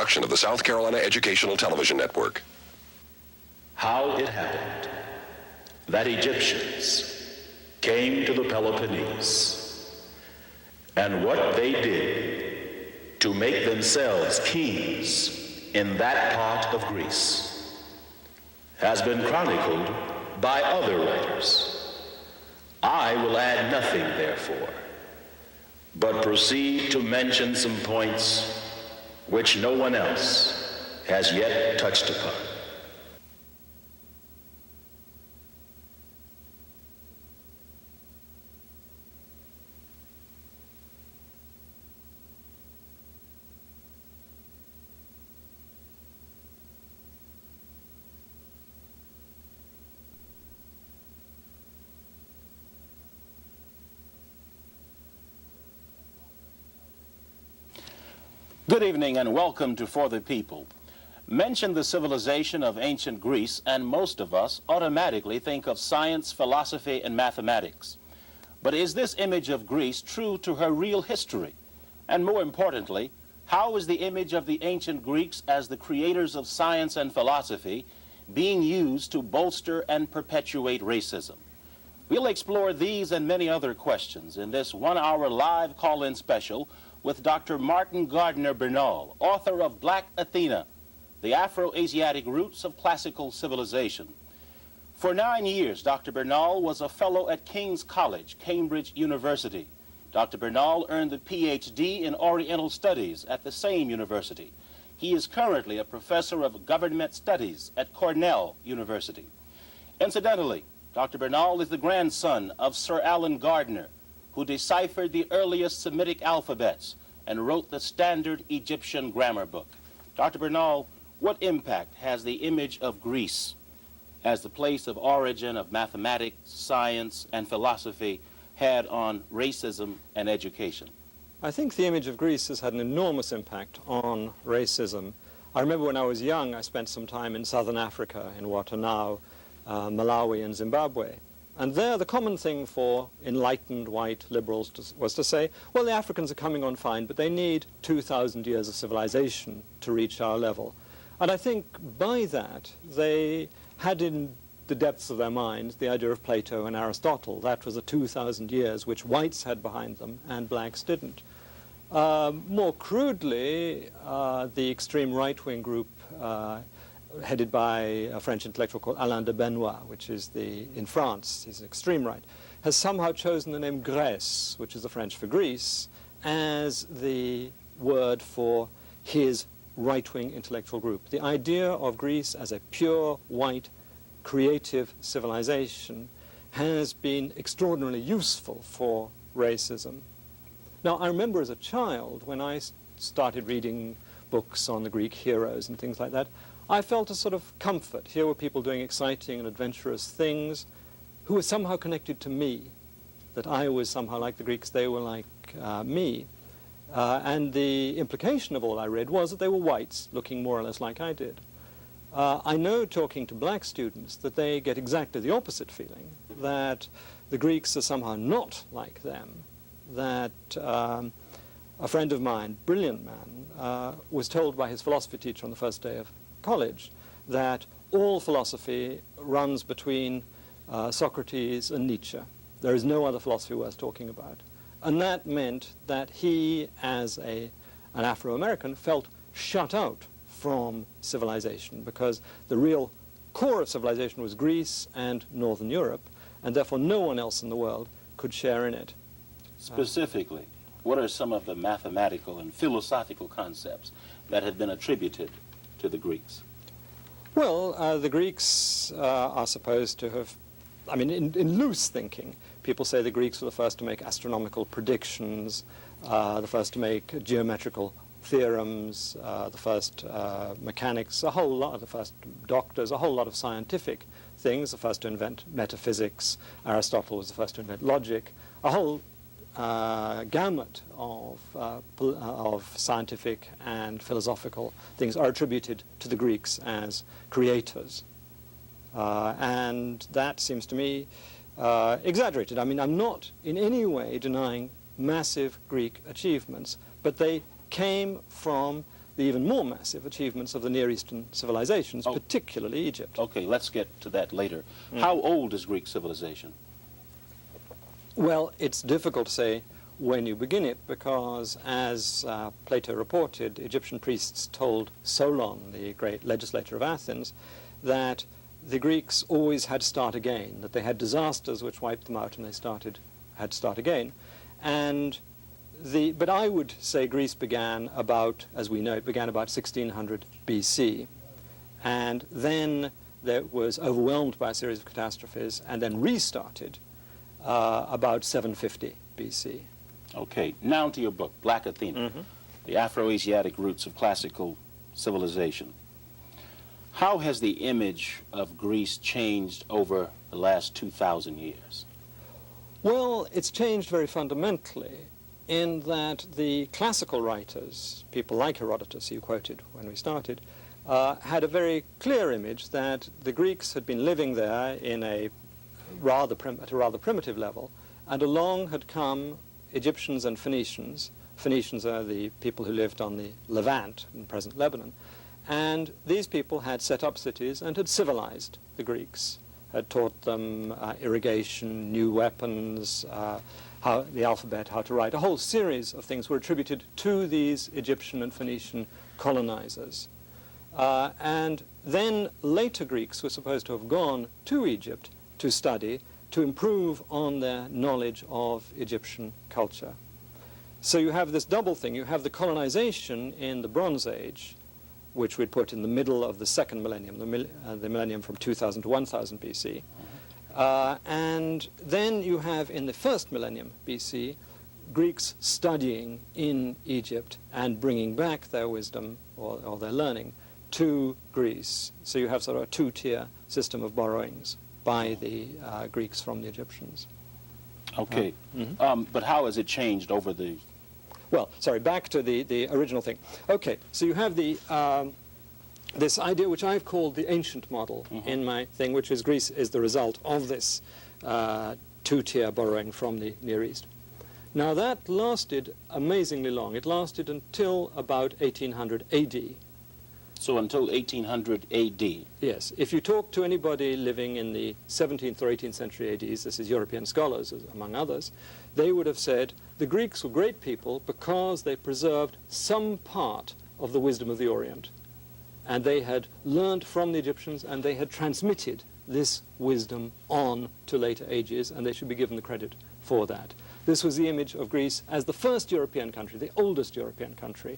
production of the South Carolina Educational Television Network. How it happened that Egyptians came to the Peloponnese, and what they did to make themselves kings in that part of Greece, has been chronicled by other writers. I will add nothing, therefore, but proceed to mention some points which no one else has yet touched upon. Good evening and welcome to For the People. Mention the civilization of ancient Greece and most of us automatically think of science, philosophy, and mathematics. But is this image of Greece true to her real history? And more importantly, how is the image of the ancient Greeks as the creators of science and philosophy being used to bolster and perpetuate racism? We'll explore these and many other questions in this one-hour live call-in special with Dr. Martin Gardner Bernal, author of Black Athena, The Afro-Asiatic Roots of Classical Civilization. For 9 years, Dr. Bernal was a fellow at King's College, Cambridge University. Dr. Bernal earned the PhD in Oriental Studies at the same university. He is currently a professor of government studies at Cornell University. Incidentally, Dr. Bernal is the grandson of Sir Alan Gardner, who deciphered the earliest Semitic alphabets and wrote the standard Egyptian grammar book. Dr. Bernal, what impact has the image of Greece as the place of origin of mathematics, science, and philosophy had on racism and education? I think the image of Greece has had an enormous impact on racism. I remember when I was young, I spent some time in southern Africa, in what are now Malawi and Zimbabwe. And there, the common thing for enlightened white liberals was to say, well, the Africans are coming on fine, but they need 2,000 years of civilization to reach our level. And I think by that, they had in the depths of their minds the idea of Plato and Aristotle. That was the 2,000 years which whites had behind them and blacks didn't. More crudely, the extreme right-wing group headed by a French intellectual called Alain de Benoist, which is in France, he's extreme right, has somehow chosen the name Grèce, which is the French for Greece, as the word for his right-wing intellectual group. The idea of Greece as a pure, white, creative civilization has been extraordinarily useful for racism. Now, I remember as a child, when I started reading books on the Greek heroes and things like that, I felt a sort of comfort. Here were people doing exciting and adventurous things who were somehow connected to me, that I was somehow like the Greeks, they were like me. And the implication of all I read was that they were whites, looking more or less like I did. I know, talking to black students, that they get exactly the opposite feeling, that the Greeks are somehow not like them, that a friend of mine, brilliant man, was told by his philosophy teacher on the first day of college that all philosophy runs between Socrates and Nietzsche. There is no other philosophy worth talking about. And that meant that he, as an Afro-American, felt shut out from civilization because the real core of civilization was Greece and Northern Europe, and therefore no one else in the world could share in it. Specifically, what are some of the mathematical and philosophical concepts that have been attributed to the Greeks? Well, the Greeks are supposed to have, I mean, in loose thinking, people say the Greeks were the first to make astronomical predictions, the first to make geometrical theorems, the first mechanics, a whole lot, the first doctors, a whole lot of scientific things, the first to invent metaphysics. Aristotle was the first to invent logic, a whole gamut of scientific and philosophical things are attributed to the Greeks as creators. And that seems to me exaggerated. I mean, I'm not in any way denying massive Greek achievements, but they came from the even more massive achievements of the Near Eastern civilizations, particularly Egypt. Okay, let's get to that later. How old is Greek civilization? Well, it's difficult to say when you begin it because, as Plato reported, Egyptian priests told Solon, the great legislator of Athens, that the Greeks always had to start again, that they had disasters which wiped them out and they had to start again. But I would say Greece began about, as we know, it began about 1600 BC. And then it was overwhelmed by a series of catastrophes and then restarted about 750 BC. Okay, now to your book, Black Athena, the Afro-Asiatic Roots of Classical Civilization. How has the image of Greece changed over the last 2,000 years? Well, it's changed very fundamentally in that the classical writers, people like Herodotus, you quoted when we started, had a very clear image that the Greeks had been living there in at a rather primitive level, and along had come Egyptians and Phoenicians. Phoenicians are the people who lived on the Levant in present Lebanon, and these people had set up cities and had civilized the Greeks, had taught them irrigation, new weapons, how the alphabet, how to write. A whole series of things were attributed to these Egyptian and Phoenician colonizers. And then later Greeks were supposed to have gone to Egypt to study, to improve on their knowledge of Egyptian culture. So you have this double thing. You have the colonization in the Bronze Age, which we'd put in the middle of the second millennium, the millennium from 2000 to 1000 BC. And then you have in the first millennium BC, Greeks studying in Egypt and bringing back their wisdom or their learning to Greece. So you have sort of a two-tier system of borrowings by the Greeks from the Egyptians. Okay, but how has it changed over the... Well, sorry, back to the original thing. Okay, so you have the this idea which I've called the ancient model in my thing, which is Greece is the result of this two-tier borrowing from the Near East. Now that lasted amazingly long. It lasted until about 1800 AD. So until 1800 AD? Yes. If you talk to anybody living in the 17th or 18th century ADs, this is European scholars among others, they would have said the Greeks were great people because they preserved some part of the wisdom of the Orient. And they had learned from the Egyptians and they had transmitted this wisdom on to later ages, and they should be given the credit for that. This was the image of Greece as the first European country, the oldest European country.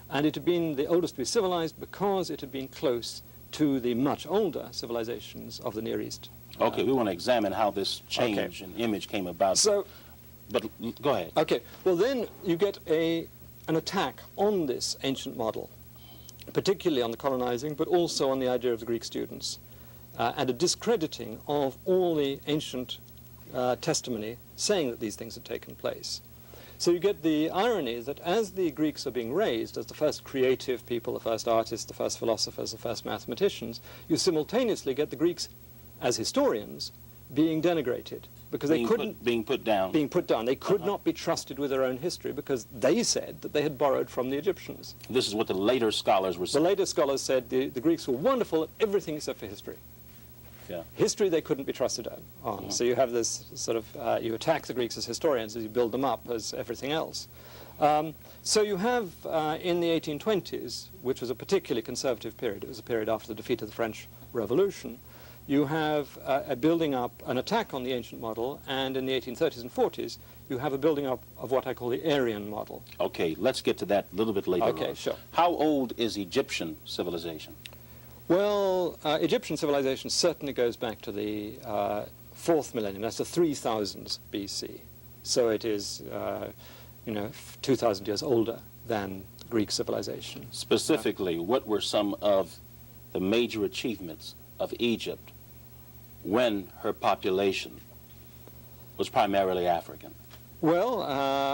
And it had been the oldest to be civilized because it had been close to the much older civilizations of the Near East. Okay, we want to examine how this change in image came about. So, but go ahead. Okay, well then you get an attack on this ancient model, particularly on the colonizing, but also on the idea of the Greek students, and a discrediting of all the ancient testimony saying that these things had taken place. So you get the irony that as the Greeks are being raised as the first creative people, the first artists, the first philosophers, the first mathematicians, you simultaneously get the Greeks as historians being denigrated because they couldn't... Being put down. Being put down. They could not be trusted with their own history because they said that they had borrowed from the Egyptians. This is what the later scholars were saying. The later scholars said the Greeks were wonderful at everything except for history. Yeah. History they couldn't be trusted on. So you have this sort of, you attack the Greeks as historians as you build them up as everything else. So you have in the 1820s, which was a particularly conservative period, it was a period after the defeat of the French Revolution, you have a building up, an attack on the ancient model, and in the 1830s and 40s, you have a building up of what I call the Aryan model. Okay, let's get to that a little bit later Okay, on. sure. How old is Egyptian civilization? Well, Egyptian civilization certainly goes back to the 4th millennium. That's the 3000s BC. So it is, 2,000 years older than Greek civilization. Specifically, what were some of the major achievements of Egypt when her population was primarily African? Well,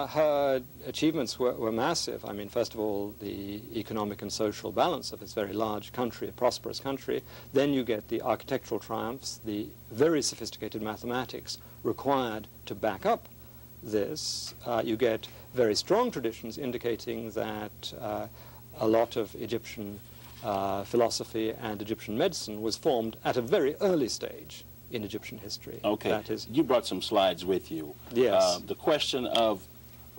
her achievements were massive. I mean, first of all, the economic and social balance of this very large country, a prosperous country. Then you get the architectural triumphs, the very sophisticated mathematics required to back up this. You get very strong traditions indicating that a lot of Egyptian philosophy and Egyptian medicine was formed at a very early stage in Egyptian history. Okay, That is, you brought some slides with you. Yes. The question of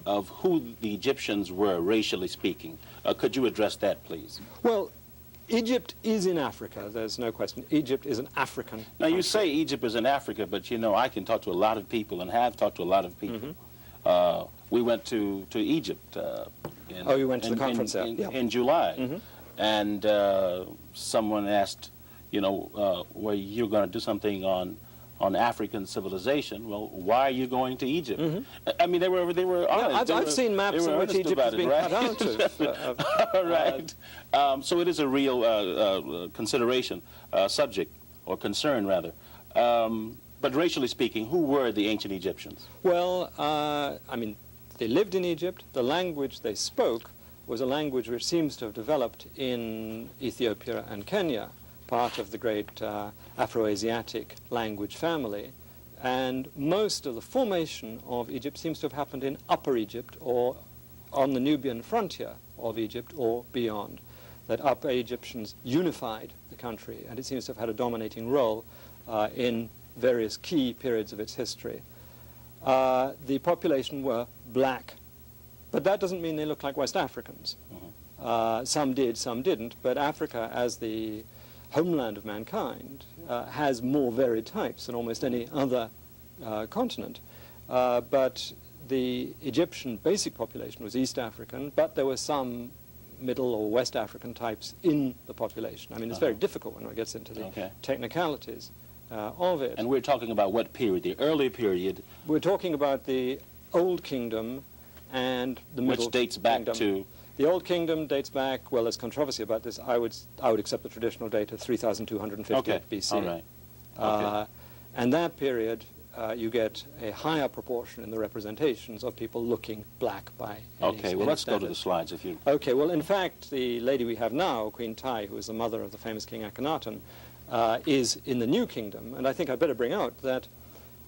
who the Egyptians were, racially speaking. Could you address that, please? well, Egypt is in Africa, there's no question. Egypt is an African Now, you country. say Egypt is in Africa, but, you know, I can talk to a lot of people and have talked to a lot of people. We went to Egypt. Oh, you went to the conference there? Yeah. In July. And someone asked, you know, well, you're going to do something on African civilization. Well, why are you going to Egypt? I mean, they were honest. I've seen maps in which Egypt has been cut out of. All right. So it is a real consideration, subject, or concern, rather. But racially speaking, who were the ancient Egyptians? Well, I mean, they lived in Egypt. The language they spoke was a language which seems to have developed in Ethiopia and Kenya, part of the great Afro-Asiatic language family. And most of the formation of Egypt seems to have happened in Upper Egypt or on the Nubian frontier of Egypt or beyond. That Upper Egyptians unified the country, and it seems to have had a dominating role in various key periods of its history. The population were black, but that doesn't mean they look like West Africans. Some did, some didn't, but Africa, as the homeland of mankind, has more varied types than almost any other continent. But the Egyptian basic population was East African, but there were some Middle or West African types in the population. I mean, it's very difficult when it gets into the technicalities of it. And we're talking about what period? The early period? We're talking about the Old Kingdom and the Middle Kingdom. Which dates back to? The Old Kingdom dates back, well, there's controversy about this. I would accept the traditional date of 3,250 BC. All right. And that period, you get a higher proportion in the representations of people looking black by Okay, well, let's go to the slides if you... Okay, well, in fact, the lady we have now, Queen Tai, who is the mother of the famous King Akhenaten, is in the New Kingdom. And I think I'd better bring out that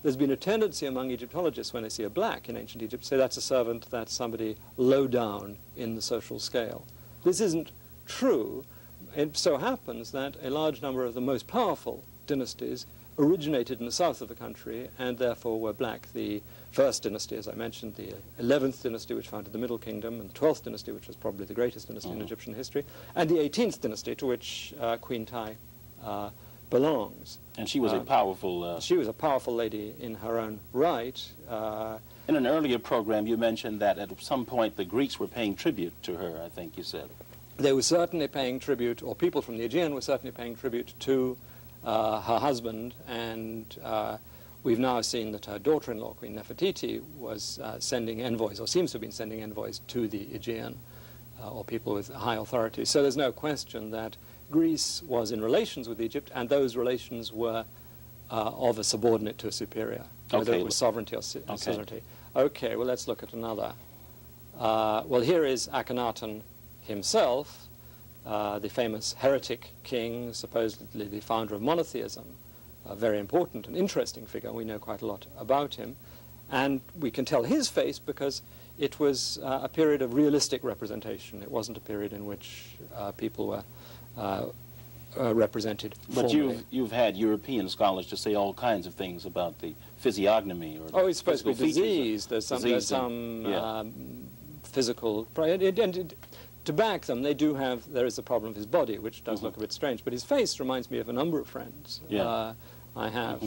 there's been a tendency among Egyptologists when they see a black in ancient Egypt to say that's a servant, that's somebody low down in the social scale. This isn't true. It so happens that a large number of the most powerful dynasties originated in the south of the country and therefore were black. The first dynasty, as I mentioned, the 11th dynasty, which founded the Middle Kingdom, and the 12th dynasty, which was probably the greatest dynasty in Egyptian history, and the 18th dynasty, to which Queen Tai belongs. And she was a powerful... She was a powerful lady in her own right. In an earlier program, you mentioned that at some point the Greeks were paying tribute to her, I think you said. They were certainly paying tribute, or people from the Aegean were certainly paying tribute to her husband, and we've now seen that her daughter-in-law, Queen Nefertiti, was sending envoys, or seems to have been sending envoys to the Aegean, or people with high authority. So there's no question that Greece was in relations with Egypt, and those relations were of a subordinate to a superior, whether it was sovereignty or suzerainty. Okay, well, let's look at another. Well, here is Akhenaten himself, the famous heretic king, supposedly the founder of monotheism, a very important and interesting figure. We know quite a lot about him. And we can tell his face because it was a period of realistic representation. It wasn't a period in which people were represented formally. But you've had European scholars to say all kinds of things about the physiognomy or it's supposed to be disease. There's some physical... And to back them, there is the problem of his body, which does look a bit strange. But his face reminds me of a number of friends I have.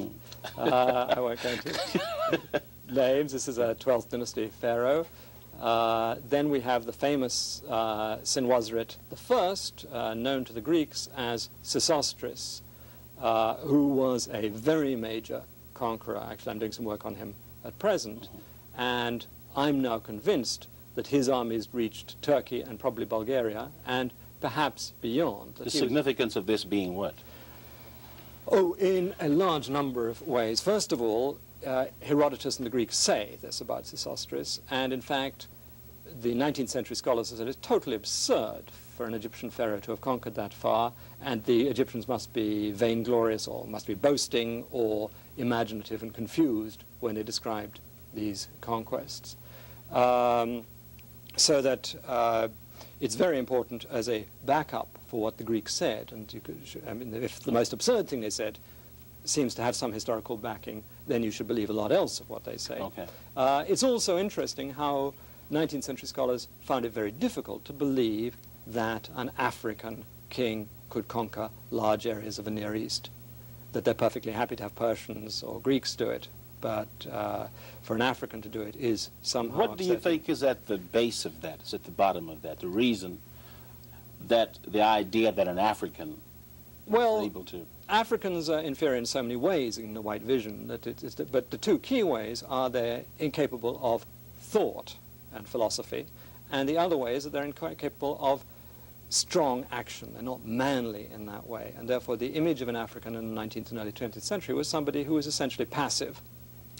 I won't go into names. This is a 12th dynasty pharaoh. Then we have the famous Senwosret I, known to the Greeks as Sesostris, who was a very major conqueror. Actually, I'm doing some work on him at present, and I'm now convinced that his armies reached Turkey and probably Bulgaria, and perhaps beyond. The significance of this being what? Oh, in a large number of ways. First of all, Herodotus and the Greeks say this about Sesostris, and in fact, the 19th century scholars have said it's totally absurd for an Egyptian pharaoh to have conquered that far, and the Egyptians must be vainglorious or must be boasting or imaginative and confused when they described these conquests. So that it's very important as a backup for what the Greeks said. And you could, I mean, if the most absurd thing they said seems to have some historical backing, then you should believe a lot else of what they say. Okay. It's also interesting how 19th century scholars found it very difficult to believe that an African king could conquer large areas of the Near East, that they're perfectly happy to have Persians or Greeks do it, but for an African to do it is somehow What do you upsetting. think is at the base of that, is at the bottom of that, the reason that the idea that an African is Well, able to... Africans are inferior in so many ways in the white vision, but the two key ways are they're incapable of thought and philosophy, and the other way is that they're incapable of strong action. They're not manly in that way, and therefore the image of an African in the 19th and early 20th century was somebody who was essentially passive,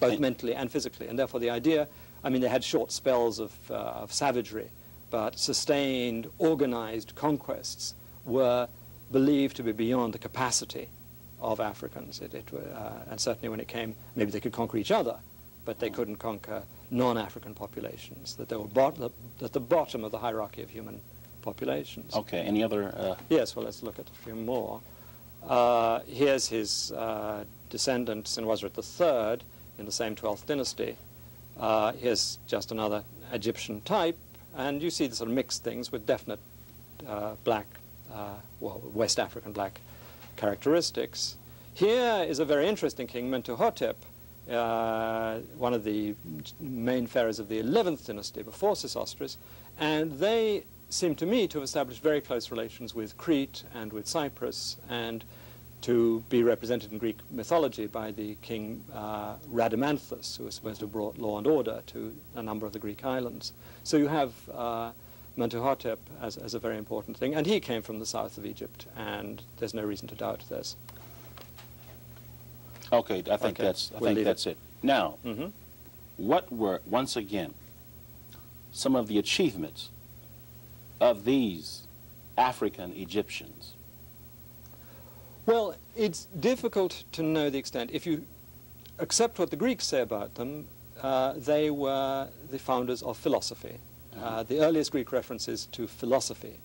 both mentally and physically, and therefore the idea, I mean, they had short spells of savagery, but sustained, organized conquests were believed to be beyond the capacity of Africans. And certainly when it came, maybe they could conquer each other, but they couldn't conquer non-African populations, that they were at the bottom of the hierarchy of human populations. Okay, any other... Yes, well, let's look at a few more. Here's his descendant, Senwosret III, in the same 12th dynasty. Here's just another Egyptian type, and you see the sort of mixed things with definite black, well, West African black characteristics. Here is a very interesting king, Mentuhotep, one of the main pharaohs of the 11th dynasty before Sesostris, and they seem to me to have established very close relations with Crete and with Cyprus, and to be represented in Greek mythology by the king Rhadamanthus, who was supposed to have brought law and order to a number of the Greek islands. So you have Mentuhotep as a very important thing, and he came from the south of Egypt, and there's no reason to doubt this. Okay, I think that's it. Now, what were, once again, some of the achievements of these African Egyptians? Well, it's difficult to know the extent. If you accept what the Greeks say about them, they were the founders of philosophy. The earliest Greek references to philosophy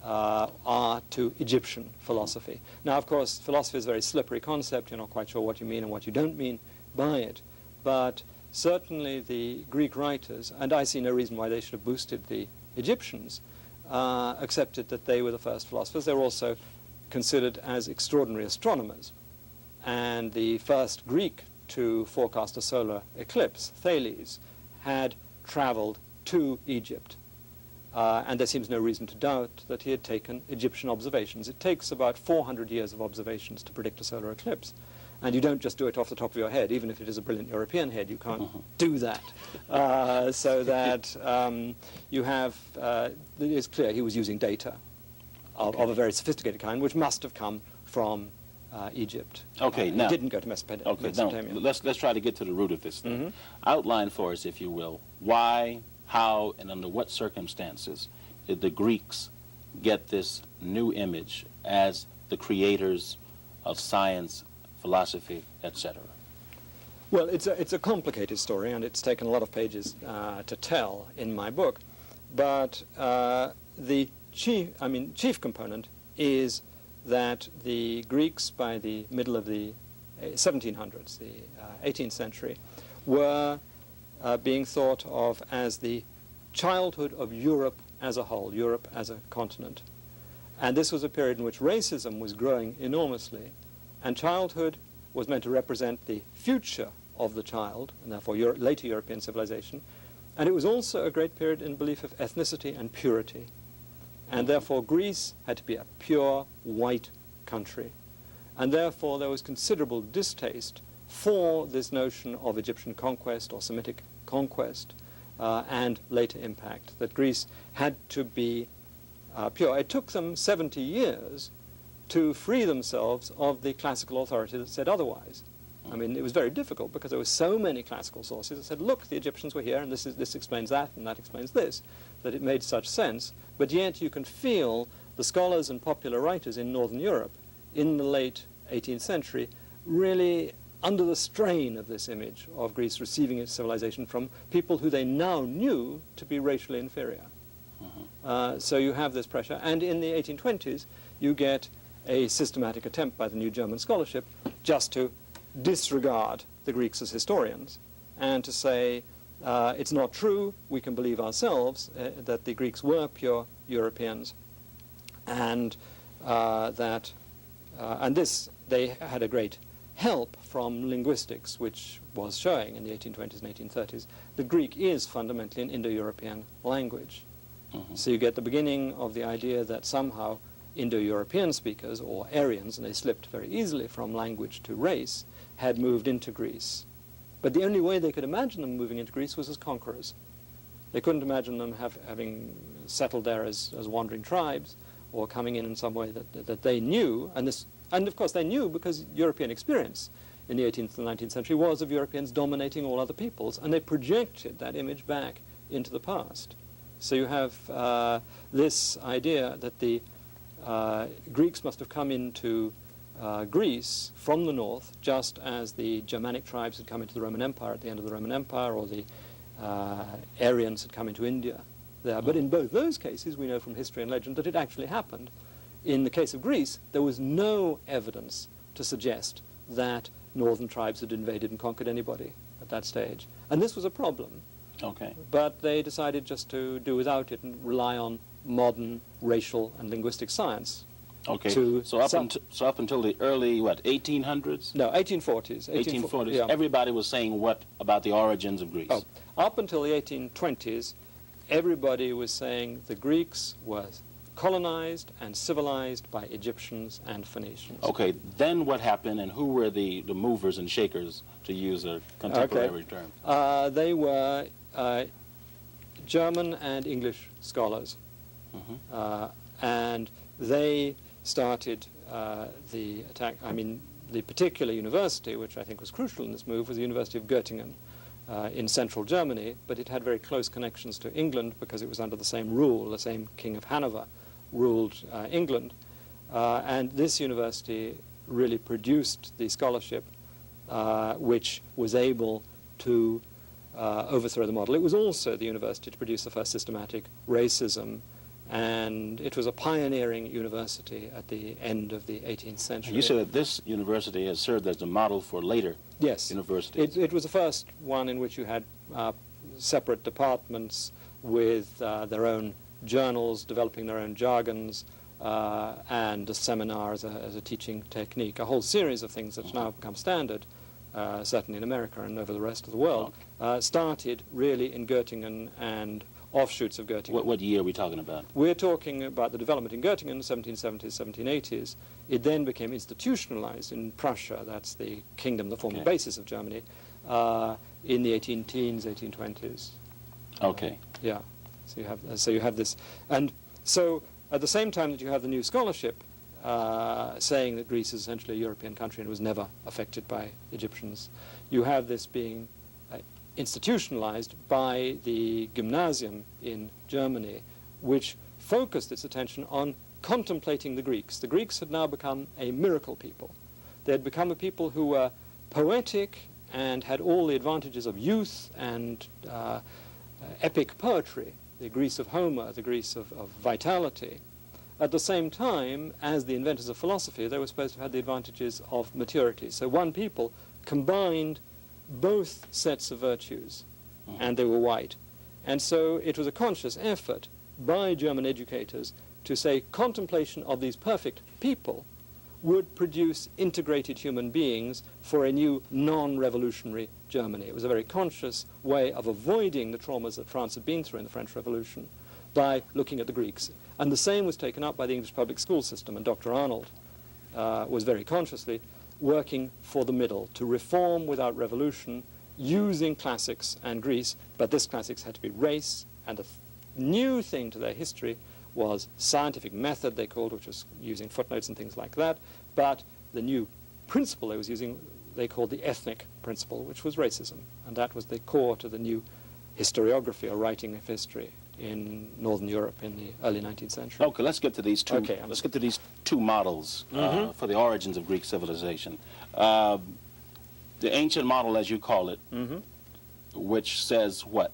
are to Egyptian philosophy. Now, of course, philosophy is a very slippery concept. You're not quite sure what you mean and what you don't mean by it. But certainly the Greek writers, and I see no reason why they should have boosted the Egyptians, accepted that they were the first philosophers. They were also considered as extraordinary astronomers. And the first Greek to forecast a solar eclipse, Thales, had traveled to Egypt. And there seems no reason to doubt that he had taken Egyptian observations. It takes about 400 years of observations to predict a solar eclipse. And you don't just do it off the top of your head. Even if it is a brilliant European head, you can't do that. So that you have, it's clear he was using data of a very sophisticated kind, which must have come from Egypt. Okay, now... He didn't go to Mesopotamia. Okay, now, let's try to get to the root of this thing. Outline for us, if you will, why, how, and under what circumstances did the Greeks get this new image as the creators of science, philosophy, etc.? Well, it's a complicated story, and it's taken a lot of pages to tell in my book. But the chief component is that the Greeks, by the middle of the 1700s, the 18th century, were being thought of as the childhood of Europe as a whole, Europe as a continent. And this was a period in which racism was growing enormously, and childhood was meant to represent the future of the child, and therefore later European civilization. And it was also a great period in belief of ethnicity and purity. And therefore Greece had to be a pure white country. And therefore there was considerable distaste for this notion of Egyptian conquest or Semitic conquest and later impact, that Greece had to be pure. It took them 70 years to free themselves of the classical authority that said otherwise. I mean, it was very difficult because there were so many classical sources that said, look, the Egyptians were here, and this explains that, and that explains this, that it made such sense. But yet you can feel the scholars and popular writers in Northern Europe in the late 18th century really under the strain of this image of Greece receiving its civilization from people who they now knew to be racially inferior. So you have this pressure. And in the 1820s, you get a systematic attempt by the new German scholarship just to disregard the Greeks as historians and to say, it's not true, we can believe ourselves that the Greeks were pure Europeans, and and this, they had a great help from linguistics, which was showing in the 1820s and 1830s that Greek is fundamentally an Indo-European language. So you get the beginning of the idea that somehow Indo-European speakers, or Aryans, and they slipped very easily from language to race, had moved into Greece. But the only way they could imagine them moving into Greece was as conquerors. They couldn't imagine them having settled there as wandering tribes, or coming in some way that they knew, and of course they knew because European experience in the 18th and 19th century was of Europeans dominating all other peoples, and they projected that image back into the past. So you have this idea that the Greeks must have come into Greece from the north, just as the Germanic tribes had come into the Roman Empire at the end of the Roman Empire, or the Aryans had come into India there. But in both those cases, we know from history and legend that it actually happened. In the case of Greece, there was no evidence to suggest that northern tribes had invaded and conquered anybody at that stage. And this was a problem. Okay. But they decided just to do without it and rely on modern racial and linguistic science. Okay. So up until the early, 1800s? No, 1840s. 1840s. Yeah. Everybody was saying what about the origins of Greece? Oh, up until the 1820s, everybody was saying the Greeks were colonized and civilized by Egyptians and Phoenicians. Okay, then what happened, and who were the movers and shakers, to use a contemporary term? They were German and English scholars. And they started the attack. I mean, the particular university, which I think was crucial in this move, was the University of Göttingen in central Germany, but it had very close connections to England because it was under the same rule. The same King of Hanover ruled England. And this university really produced the scholarship which was able to overthrow the model. It was also the university to produce the first systematic racism, and it was a pioneering university at the end of the 18th century. You said that this university has served as a model for later universities. It was the first one in which you had separate departments with their own journals, developing their own jargons, and a seminar as a teaching technique, a whole series of things that's now become standard, certainly in America and over the rest of the world, started really in Göttingen and offshoots of Göttingen. What year are we talking about? We're talking about the development in Göttingen, 1770s, 1780s. It then became institutionalized in Prussia, that's the kingdom that formed the basis of Germany, in the 18-teens, 1820s. Okay. Yeah, so you have this. And so at the same time that you have the new scholarship saying that Greece is essentially a European country and was never affected by Egyptians, you have this being institutionalized by the gymnasium in Germany, which focused its attention on contemplating the Greeks. The Greeks had now become a miracle people. They had become a people who were poetic and had all the advantages of youth and epic poetry, the Greece of Homer, the Greece of vitality. At the same time, as the inventors of philosophy, they were supposed to have the advantages of maturity. So one people combined both sets of virtues, and they were white. And so it was a conscious effort by German educators to say contemplation of these perfect people would produce integrated human beings for a new non-revolutionary Germany. It was a very conscious way of avoiding the traumas that France had been through in the French Revolution by looking at the Greeks. And the same was taken up by the English public school system, and Dr. Arnold was very consciously working for the middle, to reform without revolution, using classics and Greece, but this classics had to be race, and the new thing to their history was scientific method, they called, which was using footnotes and things like that, but the new principle they was using, they called the ethnic principle, which was racism, and that was the core to the new historiography, or writing of history, in Northern Europe in the early 19th century. Okay, let's get to these two. Okay, let's get to these two models for the origins of Greek civilization. The ancient model, as you call it, which says what?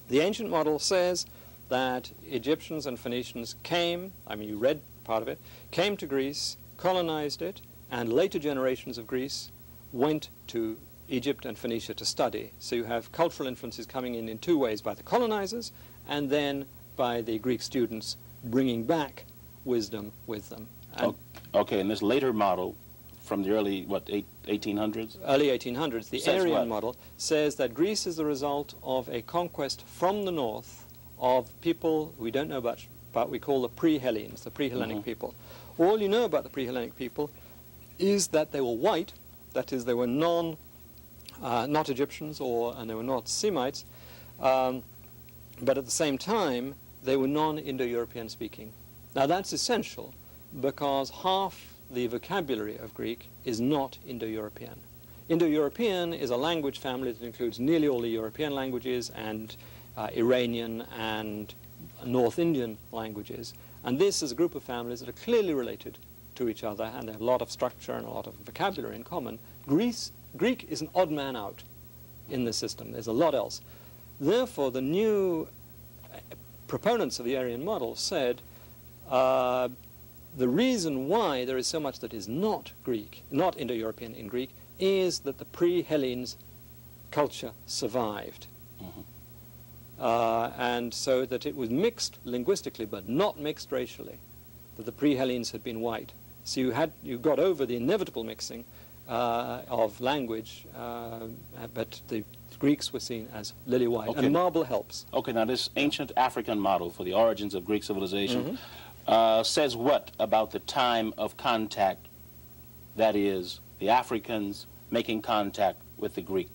The ancient model says that Egyptians and Phoenicians came, I mean, you read part of it, came to Greece, colonized it, and later generations of Greece went to Egypt and Phoenicia to study. So you have cultural influences coming in two ways, by the colonizers and then by the Greek students bringing back wisdom with them. And okay, and this later model from the early, 1800s? Early 1800s, the Says Aryan what? model says that Greece is the result of a conquest from the north of people we don't know much about, we call the pre-Hellenes, the pre-Hellenic people. All you know about the pre-Hellenic people is that they were white, that is, they were not Egyptians and they were not Semites, but at the same time, they were non-Indo-European speaking. Now that's essential because half the vocabulary of Greek is not Indo-European. Indo-European is a language family that includes nearly all the European languages and Iranian and North Indian languages. And this is a group of families that are clearly related to each other, and they have a lot of structure and a lot of vocabulary in common. Greek is an odd man out in the system. There's a lot else. Therefore, the new proponents of the Aryan model said the reason why there is so much that is not Greek, not Indo-European in Greek, is that the pre-Hellenes culture survived. And so that it was mixed linguistically, but not mixed racially, that the pre-Hellenes had been white. So you got over the inevitable mixing of language, but the Greeks were seen as lily white, and marble helps. Okay, now this ancient African model for the origins of Greek civilization says what about the time of contact, that is, the Africans making contact with the Greeks?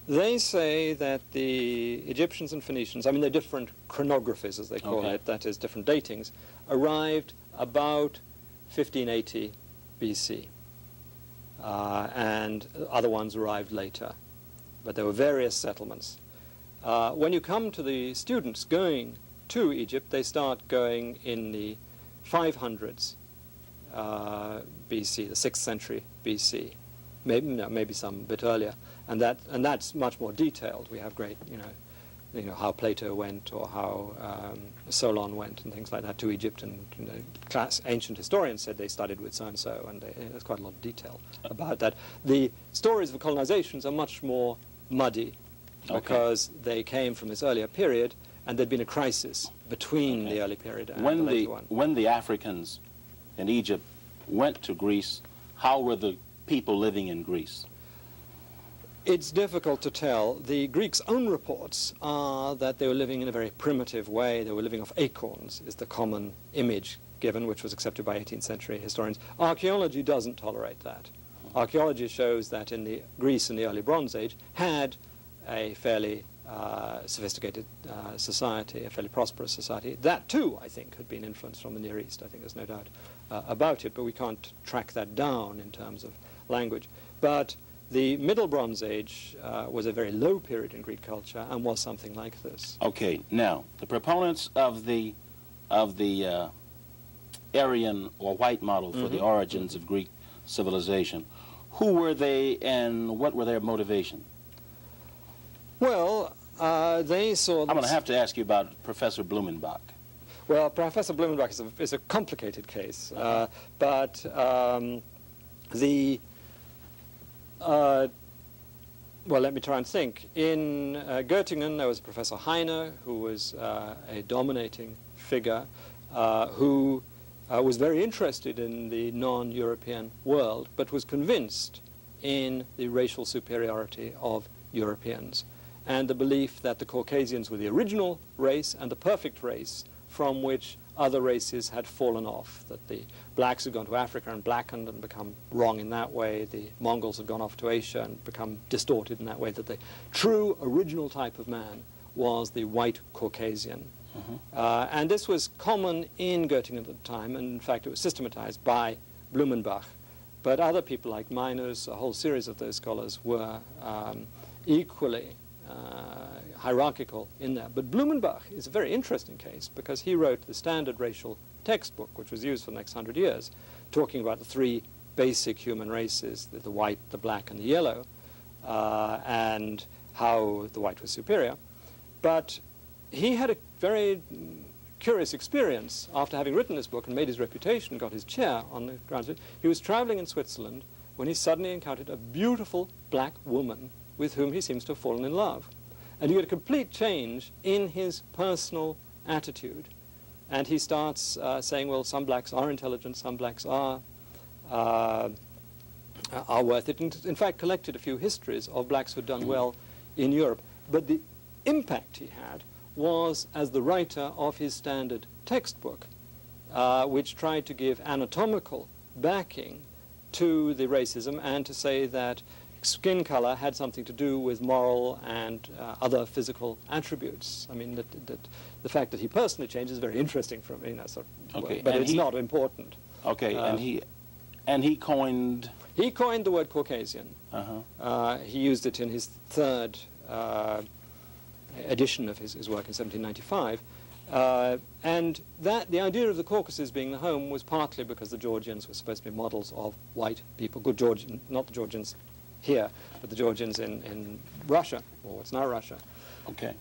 They say that the Egyptians and Phoenicians, I mean, they're different chronographies, as they call it, that is, different datings, arrived about 1580 BC. And other ones arrived later. But there were various settlements. When you come to the students going to Egypt, they start going in the 500s BC, the 6th century BC, maybe some bit earlier, and that's much more detailed. We have great, you know how Plato went or how Solon went and things like that to Egypt, and ancient historians said they studied with so and so, and there's quite a lot of detail about that. The stories of colonizations are much more muddy because they came from this earlier period, and there'd been a crisis between the early period and the later one. When the Africans in Egypt went to Greece, how were the people living in Greece? It's difficult to tell. The Greeks' own reports are that they were living in a very primitive way. They were living off acorns, is the common image given, which was accepted by 18th century historians. Archaeology doesn't tolerate that. Archaeology shows that Greece in the early Bronze Age had a fairly sophisticated society, a fairly prosperous society. That too, I think, had been influenced from the Near East. I think there's no doubt about it, but we can't track that down in terms of language. But the Middle Bronze Age was a very low period in Greek culture and was something like this. Okay, now, the proponents of the Aryan or white model for the origins of Greek civilization, who were they and what were their motivation? Well, they saw... I'm going to have to ask you about Professor Blumenbach. Well, Professor Blumenbach is a complicated case, but well, let me try and think. In Göttingen, there was Professor Heine, who was a dominating figure, who was very interested in the non-European world, but was convinced in the racial superiority of Europeans, and the belief that the Caucasians were the original race and the perfect race from which other races had fallen off, that the blacks had gone to Africa and blackened and become wrong in that way, the Mongols had gone off to Asia and become distorted in that way, that the true original type of man was the white Caucasian. And this was common in Göttingen at the time, and in fact it was systematized by Blumenbach. But other people like Meiners, a whole series of those scholars, were equally hierarchical in that. But Blumenbach is a very interesting case because he wrote the standard racial textbook, which was used for the next 100 years, talking about the three basic human races, the white, the black, and the yellow, and how the white was superior. But he had a very curious experience after having written this book and made his reputation, got his chair on the grounds of it. He was traveling in Switzerland when he suddenly encountered a beautiful black woman with whom he seems to have fallen in love. And you get a complete change in his personal attitude. And he starts saying, well, some blacks are intelligent, some blacks are worth it. And in fact, collected a few histories of blacks who'd done well in Europe. But the impact he had was as the writer of his standard textbook, which tried to give anatomical backing to the racism and to say that skin color had something to do with moral and other physical attributes. I mean, the fact that he personally changed is very interesting for me, Okay, but it's not important. Okay, and he coined... He coined the word Caucasian. He used it in his third edition of his work in 1795. And the idea of the Caucasus being the home was partly because the Georgians were supposed to be models of white people, good Georgian, not the Georgians here, but the Georgians in Russia, or what's now Russia. Okay.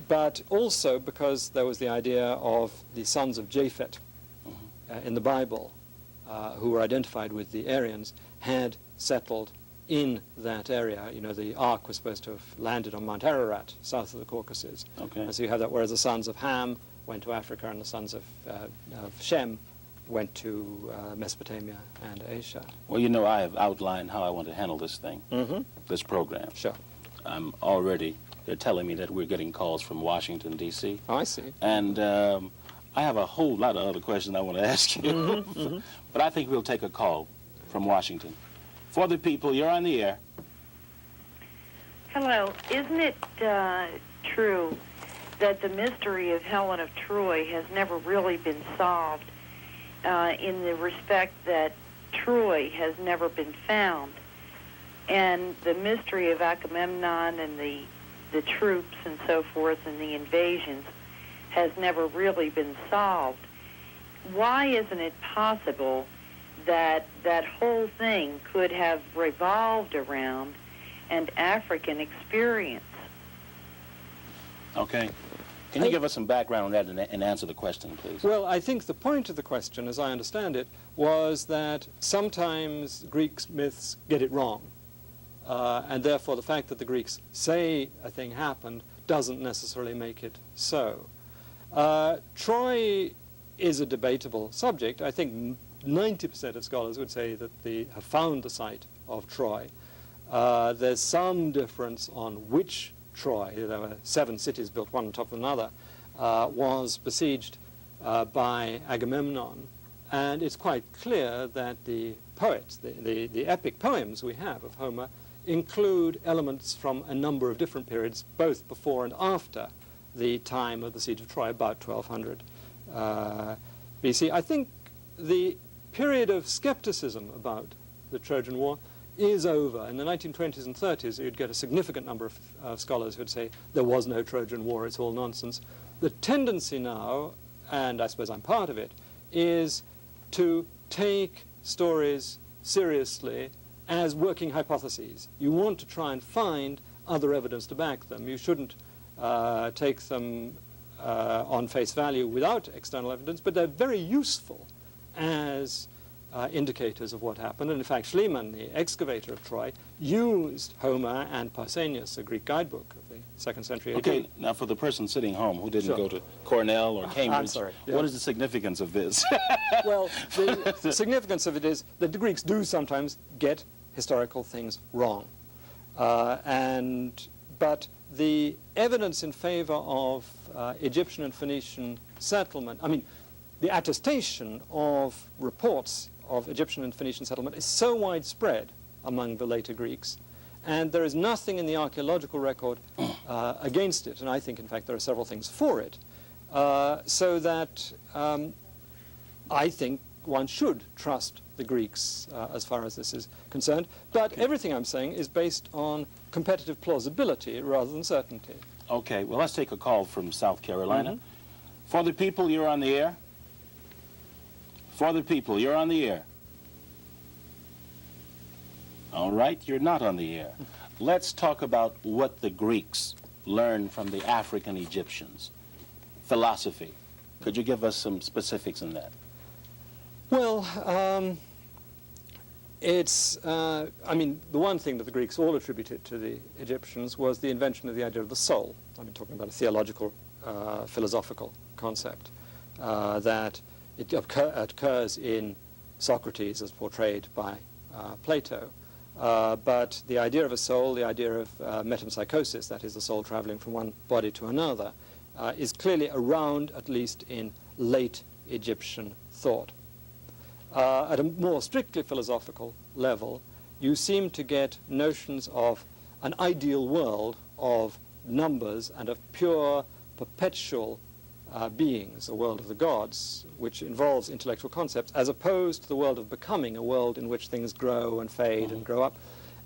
But also because there was the idea of the sons of Japhet in the Bible, who were identified with the Aryans, had settled in that area. You know, the Ark was supposed to have landed on Mount Ararat, south of the Caucasus. Okay. And so you have that, whereas the sons of Ham went to Africa and the sons of Shem went to Mesopotamia and Asia. Well, you know, I have outlined how I want to handle this thing, this program. Sure. I'm already, they're telling me that we're getting calls from Washington, D.C. Oh, I see. And I have a whole lot of other questions I want to ask you. But I think we'll take a call from Washington. For the people, you're on the air. Hello. Isn't it true that the mystery of Helen of Troy has never really been solved in the respect that Troy has never been found? And the mystery of Agamemnon and the troops and so forth and the invasions has never really been solved. Why isn't it possible that that whole thing could have revolved around an African experience? Okay. Can you give us some background on that and answer the question, please? Well, I think the point of the question, as I understand it, was that sometimes Greek myths get it wrong. And therefore, the fact that the Greeks say a thing happened doesn't necessarily make it so. Troy is a debatable subject. I think 90% of scholars would say that they have found the site of Troy. There's some difference on which Troy, there were 7 cities built one on top of another, was besieged by Agamemnon. And it's quite clear that the poets, the epic poems we have of Homer, include elements from a number of different periods, both before and after the time of the siege of Troy, about 1200 BC. I think the period of skepticism about the Trojan War is over. In the 1920s and 30s, you'd get a significant number of scholars who would say there was no Trojan War, it's all nonsense. The tendency now, and I suppose I'm part of it, is to take stories seriously as working hypotheses. You want to try and find other evidence to back them. You shouldn't take them on face value without external evidence, but they're very useful as indicators of what happened. And in fact, Schliemann, the excavator of Troy, used Homer and Pausanias, a Greek guidebook of the 2nd century AD. Okay, now for the person sitting home who didn't Sure. go to Cornell or Cambridge, I'm sorry. Yeah. what is the significance of this? Well, the significance of it is that the Greeks do sometimes get historical things wrong. But the evidence in favor of Egyptian and Phoenician settlement, I mean, the attestation of reports of Egyptian and Phoenician settlement is so widespread among the later Greeks, and there is nothing in the archaeological record against it, and I think, in fact, there are several things for it, so that I think one should trust the Greeks as far as this is concerned. But everything I'm saying is based on competitive plausibility rather than certainty. Okay, well, let's take a call from South Carolina. For the people, you're on the air. For the people, you're on the air. All right, you're not on the air. Let's talk about what the Greeks learned from the African Egyptians. philosophy. Could you give us some specifics on that? Well, I mean, the one thing that the Greeks all attributed to the Egyptians was the invention of the idea of the soul. I'm talking about a theological, philosophical concept, that it occurs in Socrates as portrayed by Plato. But the idea of a soul, the idea of metempsychosis, that is the soul traveling from one body to another, is clearly around, at least in late Egyptian thought. At a more strictly philosophical level, you seem to get notions of an ideal world of numbers and of pure, perpetual beings, a world of the gods, which involves intellectual concepts, as opposed to the world of becoming, a world in which things grow and fade and grow up.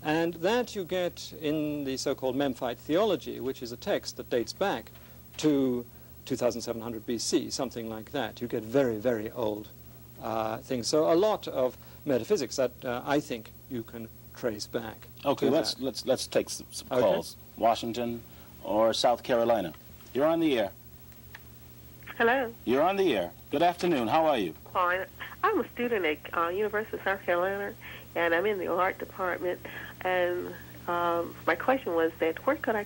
And that you get in the so-called Memphite theology, which is a text that dates back to 2700 BC, something like that. You get very, very old things. So a lot of metaphysics that I think you can trace back. Okay, let's take some calls. Okay. Washington or South Carolina. You're on the air. Hello. You're on the air. Good afternoon. How are you? Fine. I'm a student at University of South Carolina, and I'm in the art department. And my question was that where could I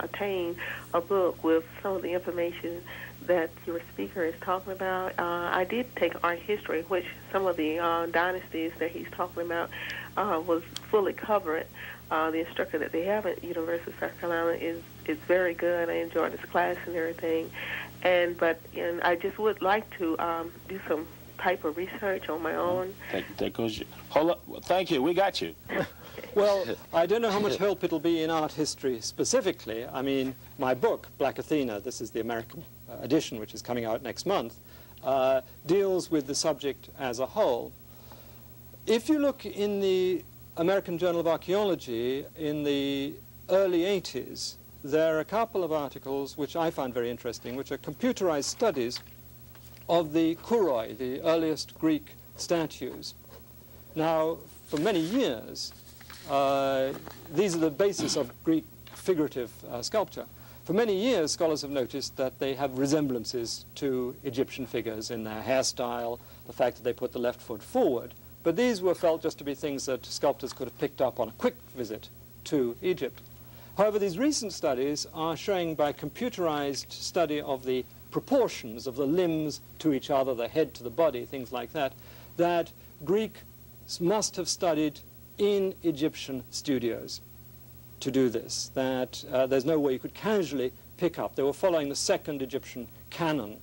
attain a book with some of the information that your speaker is talking about? I did take art history, which some of the dynasties that he's talking about was fully covered. The instructor that they have at University of South Carolina is very good. I enjoyed his class and everything. But I just would like to do some type of research on my own. That goes. Hold up. Thank you. We got you. Well, I don't know how much help it'll be in art history specifically. I mean, my book, Black Athena, this is the American edition, which is coming out next month, deals with the subject as a whole. If you look in the American Journal of Archaeology in the early 80s, there are a couple of articles which I found very interesting, which are computerized studies of the kouroi, the earliest Greek statues. Now, for many years, these are the basis of Greek figurative sculpture. For many years, scholars have noticed that they have resemblances to Egyptian figures in their hairstyle, the fact that they put the left foot forward. But these were felt just to be things that sculptors could have picked up on a quick visit to Egypt. However, these recent studies are showing by computerized study of the proportions of the limbs to each other, the head to the body, things like that, that Greeks must have studied in Egyptian studios to do this, that there's no way you could casually pick up. They were following the second Egyptian canon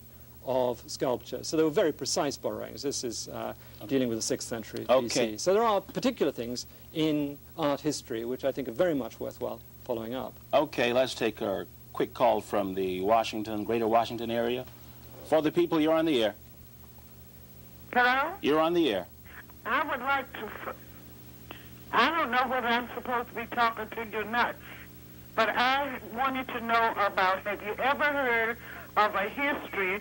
of sculpture. So they were very precise borrowings. This is dealing with the 6th century BC. So there are particular things in art history which I think are very much worthwhile following up. Okay, let's take a quick call from the Greater Washington area. For the people, you're on the air. Hello? You're on the air. I would like to, I don't know whether I'm supposed to be talking to you nuts, but I wanted to know about, have you ever heard of a history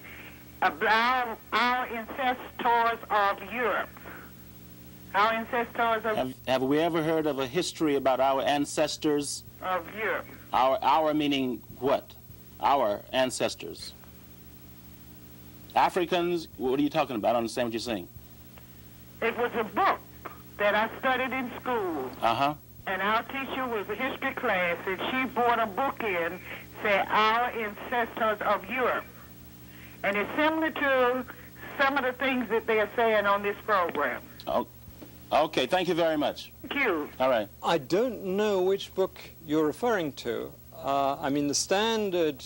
about our ancestors of Europe? Our ancestors of... Have we ever heard of a history about our ancestors? Of Europe. Our meaning what? Our ancestors. Africans? What are you talking about? I don't understand what you're saying. It was a book that I studied in school. Uh-huh. And our teacher was a history class, and she brought a book in, said, Our Ancestors of Europe. And it's similar to some of the things that they are saying on this program. Oh, okay, thank you very much. Thank you. All right. I don't know which book you're referring to. I mean, the standard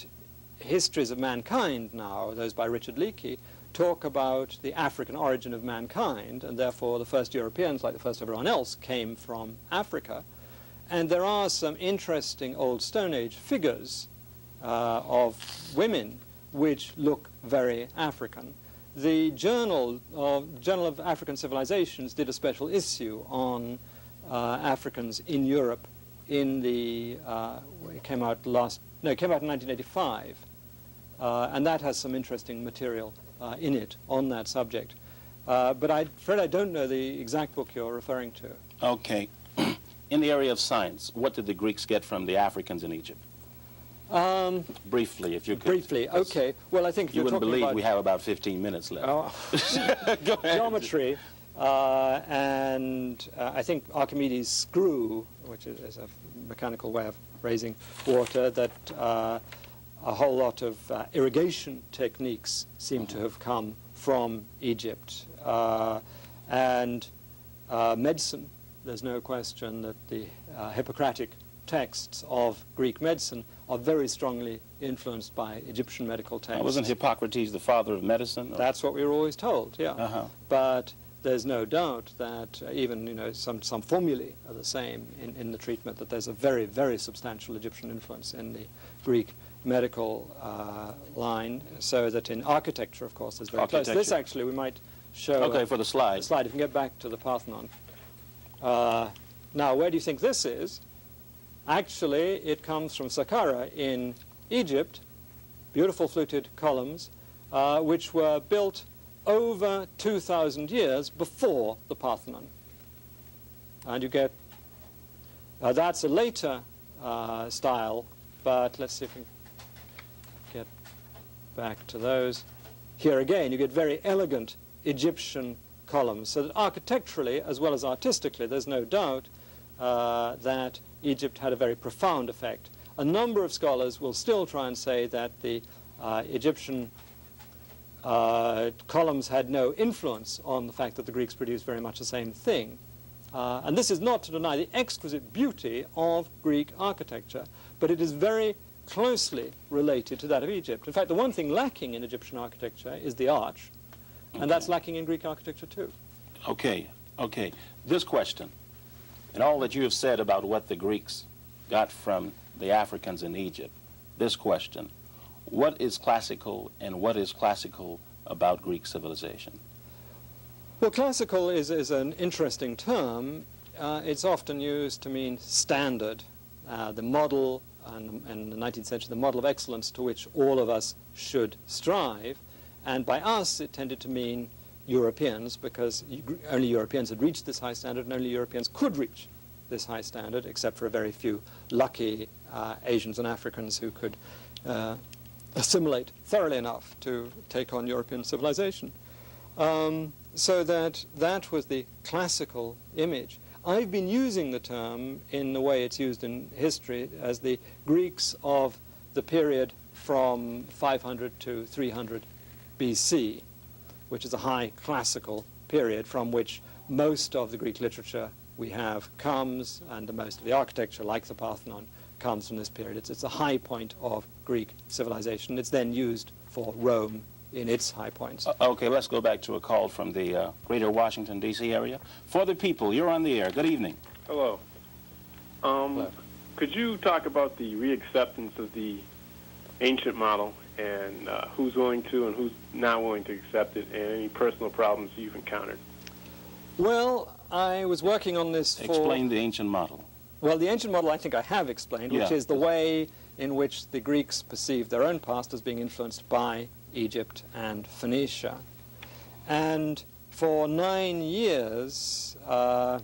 histories of mankind now, those by Richard Leakey, talk about the African origin of mankind, and therefore the first Europeans, like the first everyone else, came from Africa. And there are some interesting old Stone Age figures of women which look very African. The Journal of African Civilizations did a special issue on Africans in Europe in the, it came out in 1985. And that has some interesting material in it on that subject. But I'm afraid I don't know the exact book you're referring to. Okay. In the area of science, what did the Greeks get from the Africans in Egypt? Briefly, if you could. Briefly, okay. Well, I think if You you're wouldn't talking believe about we have about 15 minutes left. Go ahead. geometry, and I think Archimedes' screw, which is a mechanical way of raising water, that a whole lot of irrigation techniques seem to have come from Egypt. And medicine, there's no question that the Hippocratic texts of Greek medicine are very strongly influenced by Egyptian medical texts. Wasn't Hippocrates the father of medicine? Or? That's what we were always told, yeah. But there's no doubt that even, some formulae are the same in the treatment, that there's a very, very substantial Egyptian influence in the Greek medical line, so that in architecture, of course, there's very close. This actually we might show. Okay, for the slide. If we can get back to the Parthenon. Now, where do you think this is? Actually, it comes from Saqqara in Egypt, beautiful fluted columns, which were built over 2,000 years before the Parthenon. And you get, that's a later style, but let's see if we can get back to those. Here again, you get very elegant Egyptian columns, so that architecturally as well as artistically, there's no doubt that Egypt had a very profound effect. A number of scholars will still try and say that the Egyptian columns had no influence on the fact that the Greeks produced very much the same thing. And this is not to deny the exquisite beauty of Greek architecture, but it is very closely related to that of Egypt. In fact, the one thing lacking in Egyptian architecture is the arch, and that's lacking in Greek architecture too. Okay. This question, and all that you have said about what the Greeks got from the Africans in Egypt, this question, what is classical and what is classical about Greek civilization? Well, classical is an interesting term. It's often used to mean standard, the model, and in the 19th century, the model of excellence to which all of us should strive. And by us, it tended to mean Europeans, because only Europeans had reached this high standard, and only Europeans could reach this high standard, except for a very few lucky Asians and Africans who could assimilate thoroughly enough to take on European civilization. So that was the classical image. I've been using the term in the way it's used in history as the Greeks of the period from 500 to 300 BC, which is a high classical period from which most of the Greek literature we have comes, and most of the architecture, like the Parthenon, comes from this period. It's a high point of Greek civilization. It's then used for Rome in its high points. Okay, let's go back to a call from the greater Washington, D.C. area. For the people, you're on the air. Good evening. Hello. Hello. Could you talk about the reacceptance of the ancient model, and who's willing to and who's not willing to accept it, and any personal problems you've encountered? Well, I was working on this for... Explain the ancient model. Well, the ancient model I think I have explained, which is the way in which the Greeks perceived their own past as being influenced by Egypt and Phoenicia. And for 9 years, I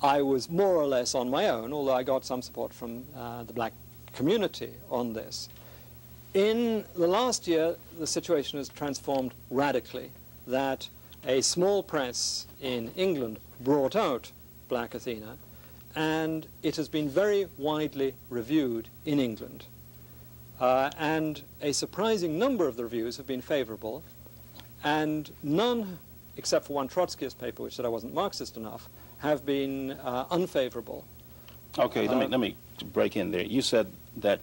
was more or less on my own, although I got some support from the black community on this. In the last year, the situation has transformed radically, that a small press in England brought out Black Athena, and it has been very widely reviewed in England. And a surprising number of the reviews have been favorable, and none, except for one Trotskyist paper, which said I wasn't Marxist enough, have been unfavorable. Okay, let me break in there. You said that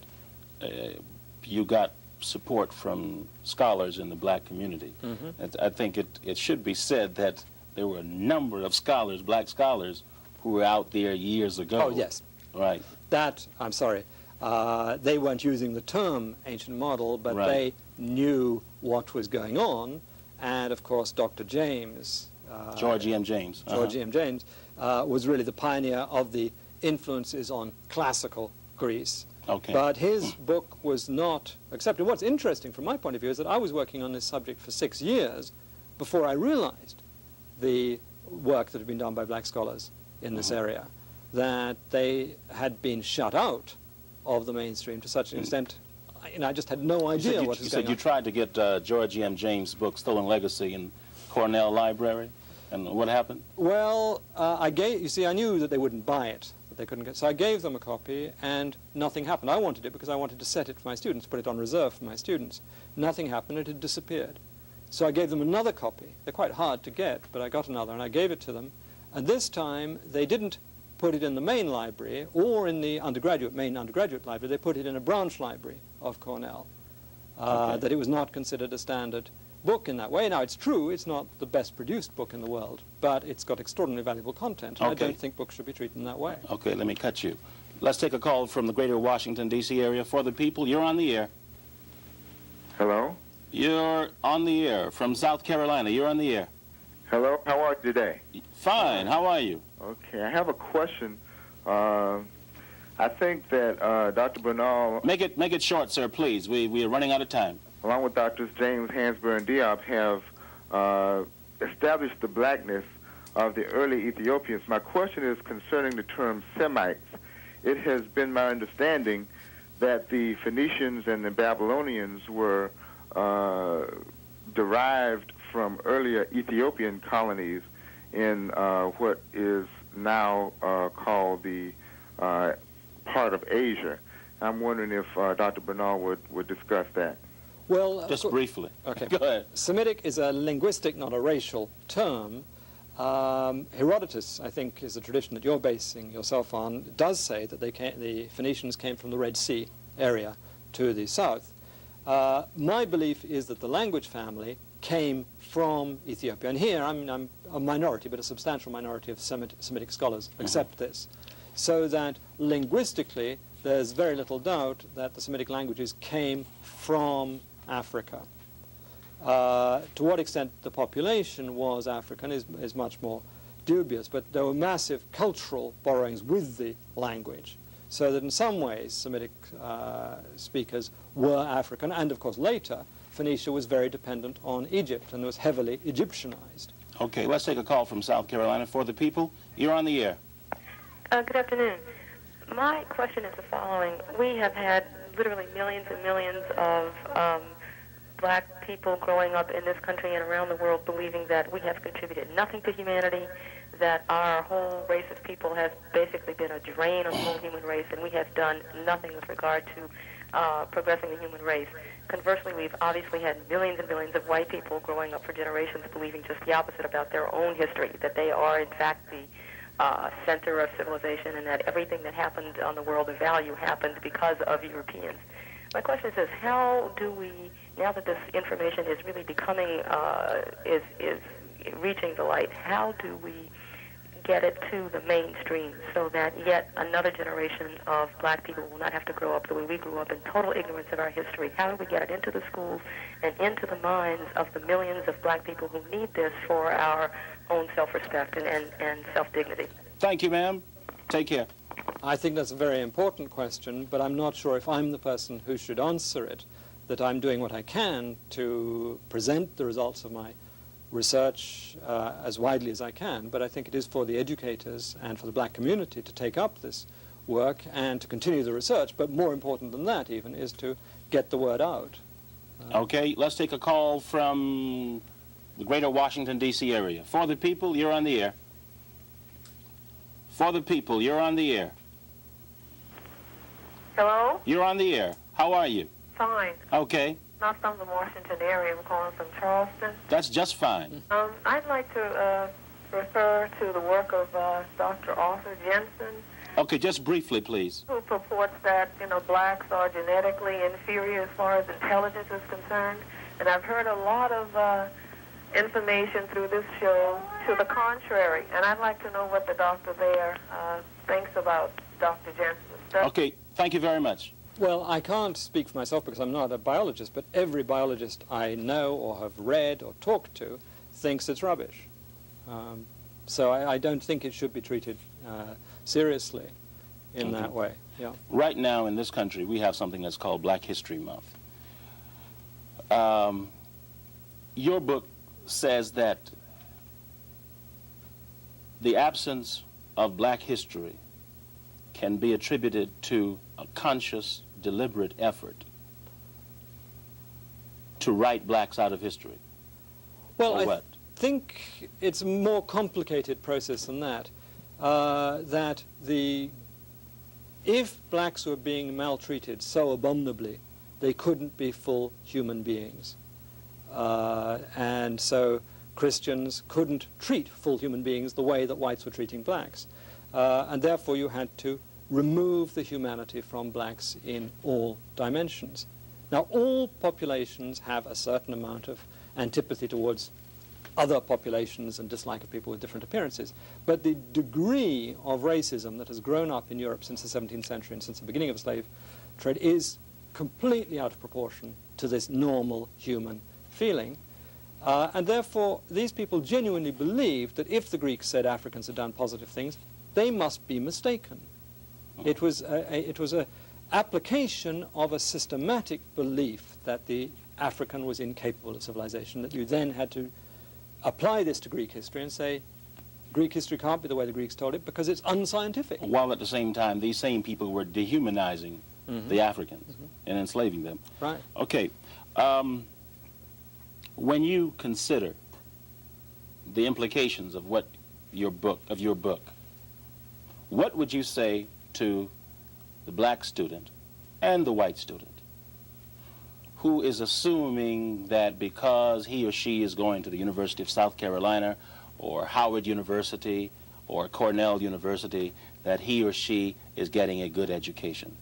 you got support from scholars in the black community. I think it should be said that there were a number of scholars, black scholars, who were out there years ago. Oh, yes. Right. That, I'm sorry, they weren't using the term ancient model, but they knew what was going on. And, of course, Dr. James... George E.M. James. George E.M. James was really the pioneer of the influences on classical Greece. Okay. But his book was not accepted. What's interesting from my point of view is that I was working on this subject for 6 years before I realized the work that had been done by black scholars in this area, that they had been shut out of the mainstream to such an extent, I just had no idea what was You going said you on. tried to get George M. James' book, Stolen Legacy, in Cornell Library, and what happened? Well, I knew that they wouldn't buy it, that they couldn't get, so I gave them a copy, and nothing happened. I wanted it because I wanted to set it for my students, put it on reserve for my students. Nothing happened, it had disappeared. So I gave them another copy. They're quite hard to get, but I got another, and I gave it to them. And this time, they didn't put it in the main library or in the main undergraduate library. They put it in a branch library of Cornell, that it was not considered a standard book in that way. Now, it's true, it's not the best produced book in the world, but it's got extraordinarily valuable content. And I don't think books should be treated in that way. Okay, let me cut you. Let's take a call from the greater Washington, D.C. area. For the people, you're on the air. Hello? You're on the air. From South Carolina, you're on the air. Hello, how are you today? Fine, how are you? Okay, I have a question. I think that Dr. Bernal, Make it short, sir, please. We are running out of time. along with Drs. James, Hansberry, and Diop, have established the blackness of the early Ethiopians. My question is concerning the term Semites. It has been my understanding that the Phoenicians and the Babylonians were derived from earlier Ethiopian colonies in what is now called the part of Asia. I'm wondering if Dr. Bernal would discuss that. Well, Just briefly. Okay. Go ahead. Semitic is a linguistic, not a racial term. Herodotus, I think, is a tradition that you're basing yourself on, does say that the Phoenicians came from the Red Sea area to the south. My belief is that the language family came from Ethiopia. And here, I'm a minority, but a substantial minority of Semitic scholars accept this. So that linguistically, there's very little doubt that the Semitic languages came from Africa. To what extent the population was African is much more dubious, but there were massive cultural borrowings with the language, so that in some ways Semitic speakers were African, and of course later Phoenicia was very dependent on Egypt and was heavily Egyptianized. Okay, let's take a call from South Carolina. For the people, you're on the air. Good afternoon. My question is the following. We have had literally millions and millions of black people growing up in this country and around the world believing that we have contributed nothing to humanity, that our whole race of people has basically been a drain on the whole human race, and we have done nothing with regard to progressing the human race. Conversely, we've obviously had millions and millions of white people growing up for generations believing just the opposite about their own history, that they are in fact the center of civilization and that everything that happened on the world of value happened because of Europeans. My question is, how do we, now that this information is really becoming, is reaching the light, how do we get it to the mainstream so that yet another generation of black people will not have to grow up the way we grew up in total ignorance of our history? How do we get it into the schools and into the minds of the millions of black people who need this for our own self-respect and self-dignity? Thank you, ma'am. Take care. I think that's a very important question, but I'm not sure if I'm the person who should answer it, that I'm doing what I can to present the results of my research as widely as I can, but I think it is for the educators and for the black community to take up this work and to continue the research, but more important than that even is to get the word out. Okay, let's take a call from the greater Washington, D.C. area. For the people, you're on the air. For the people, you're on the air. Hello? You're on the air. How are you? Fine. Okay, Not from the Washington area. I'm calling from Charleston. that's just fine. I'd like to refer to the work of Dr. Arthur Jensen, Okay, just briefly, please. who purports that, blacks are genetically inferior as far as intelligence is concerned. And I've heard a lot of information through this show to the contrary. And I'd like to know what the doctor there thinks about Dr. Jensen's stuff. Okay, thank you very much. Well, I can't speak for myself because I'm not a biologist, but every biologist I know or have read or talked to thinks it's rubbish. So I don't think it should be treated seriously in that way. Yeah. Right now in this country, we have something that's called Black History Month. Your book says that the absence of black history can be attributed to a conscious, deliberate effort to write blacks out of history? Well, Or I what? think it's a more complicated process than that. If blacks were being maltreated so abominably, they couldn't be full human beings. And so Christians couldn't treat full human beings the way that whites were treating blacks. And therefore you had to remove the humanity from blacks in all dimensions. Now, all populations have a certain amount of antipathy towards other populations and dislike of people with different appearances. But the degree of racism that has grown up in Europe since the 17th century and since the beginning of the slave trade is completely out of proportion to this normal human feeling. And therefore, these people genuinely believed that if the Greeks said Africans had done positive things, they must be mistaken. It was a application of a systematic belief that the African was incapable of civilization, that you then had to apply this to Greek history and say, Greek history can't be the way the Greeks told it because it's unscientific. While at the same time, these same people were dehumanizing the Africans and enslaving them. Right. Okay. When you consider the implications of your book, what would you say to the black student and the white student who is assuming that because he or she is going to the University of South Carolina or Howard University or Cornell University, that he or she is getting a good education?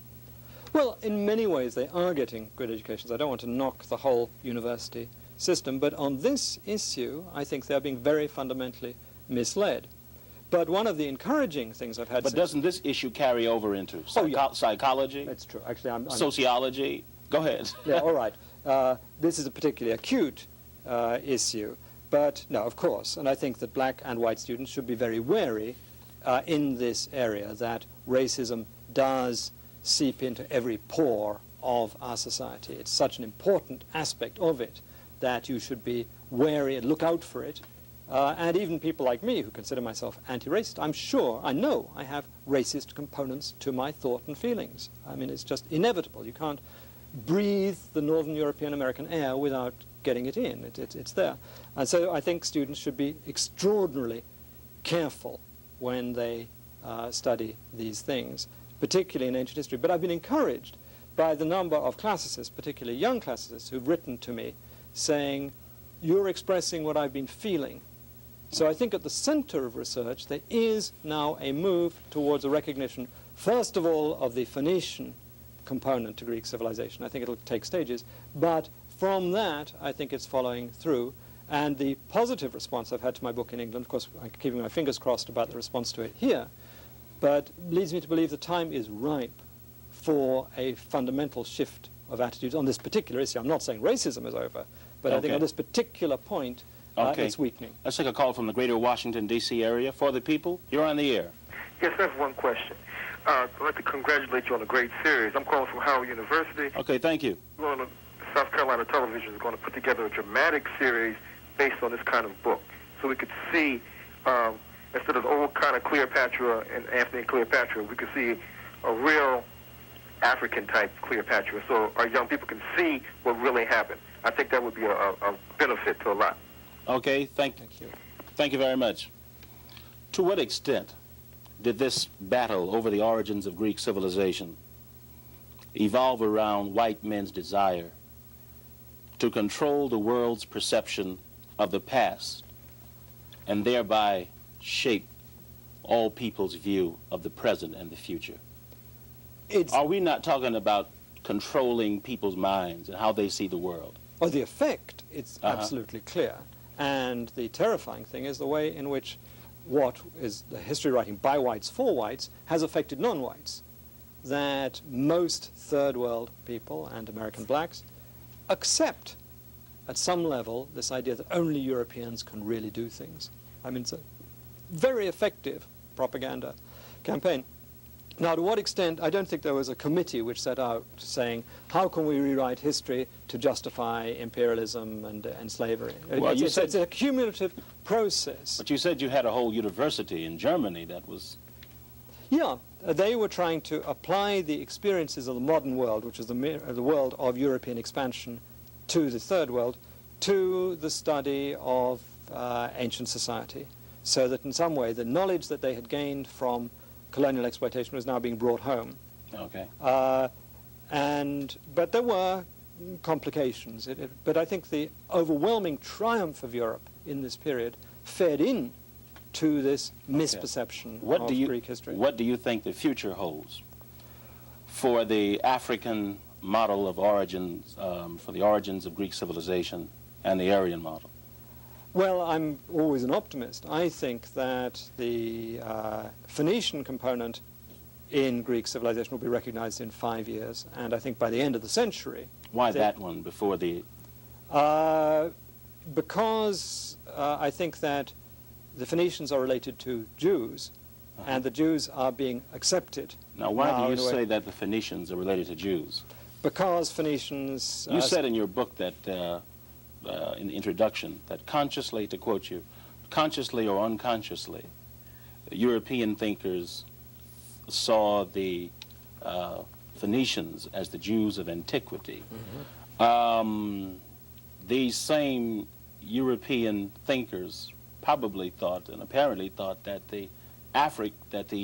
Well, in many ways they are getting good educations. I don't want to knock the whole university system, but on this issue, I think they're being very fundamentally misled. But one of the encouraging things I've had... But doesn't this issue carry over into psychology? That's true. Actually, I'm sociology? Go ahead. Yeah, all right. This is a particularly acute issue. But, no, of course. And I think that black and white students should be very wary in this area, that racism does seep into every pore of our society. It's such an important aspect of it that you should be wary and look out for it. And even people like me who consider myself anti-racist, I know I have racist components to my thought and feelings. I mean, it's just inevitable. You can't breathe the Northern European American air without getting it in. It's there. And so I think students should be extraordinarily careful when they study these things, particularly in ancient history. But I've been encouraged by the number of classicists, particularly young classicists, who've written to me saying, you're expressing what I've been feeling. So I think at the center of research there is now a move towards a recognition, first of all, of the Phoenician component to Greek civilization. I think it'll take stages. But from that, I think it's following through. And the positive response I've had to my book in England, of course, I'm keeping my fingers crossed about the response to it here, but leads me to believe the time is ripe for a fundamental shift of attitudes on this particular issue. I'm not saying racism is over, but I think on this particular point, it's weakening. Let's take a call from the greater Washington, D.C. area. For the people, you're on the air. Yes, that's one question. I'd like to congratulate you on a great series. I'm calling from Howard University. Okay, thank you. South Carolina Television is going to put together a dramatic series based on this kind of book. So we could see, instead of the old kind of Cleopatra and Antony and Cleopatra, we could see a real African-type Cleopatra, so our young people can see what really happened. I think that would be a benefit to a lot. Okay, thank you. Thank you very much. To what extent did this battle over the origins of Greek civilization evolve around white men's desire to control the world's perception of the past and thereby shape all people's view of the present and the future? Are we not talking about controlling people's minds and how they see the world? Well, the effect, it's absolutely clear. And the terrifying thing is the way in which what is the history writing by whites for whites has affected non-whites. That most third world people and American blacks accept at some level this idea that only Europeans can really do things. I mean, it's a very effective propaganda campaign. Now, to what extent, I don't think there was a committee which set out saying, how can we rewrite history to justify imperialism and slavery? Well, it's a cumulative process. But you said you had a whole university in Germany that was... Yeah, they were trying to apply the experiences of the modern world, which is the world of European expansion, to the Third World, to the study of ancient society, so that in some way the knowledge that they had gained from colonial exploitation was now being brought home. Okay. But there were complications. But I think the overwhelming triumph of Europe in this period fed in to this misperception of Greek history. What do you think the future holds for the African model of origins, for the origins of Greek civilization and the Aryan model? Well, I'm always an optimist. I think that the Phoenician component in Greek civilization will be recognized in 5 years, and I think by the end of the century... Why that one before the... Because I think that the Phoenicians are related to Jews, and the Jews are being accepted. Now, why do you say that the Phoenicians are related to Jews? Because Phoenicians... You said in your book that, in the introduction, that consciously, to quote you, consciously or unconsciously, European thinkers saw the Phoenicians as the Jews of antiquity. These same European thinkers probably thought, and apparently thought, that the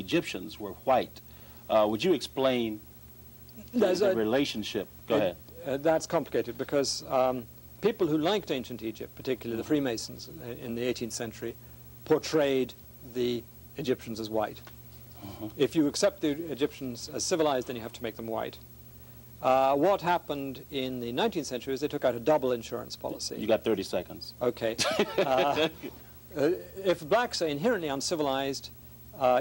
Egyptians were white. Would you explain the relationship? Go ahead. That's complicated because people who liked ancient Egypt, particularly the Freemasons in the 18th century, portrayed the Egyptians as white. If you accept the Egyptians as civilized, then you have to make them white. What happened in the 19th century is they took out a double insurance policy. You got 30 seconds. Okay. If blacks are inherently uncivilized,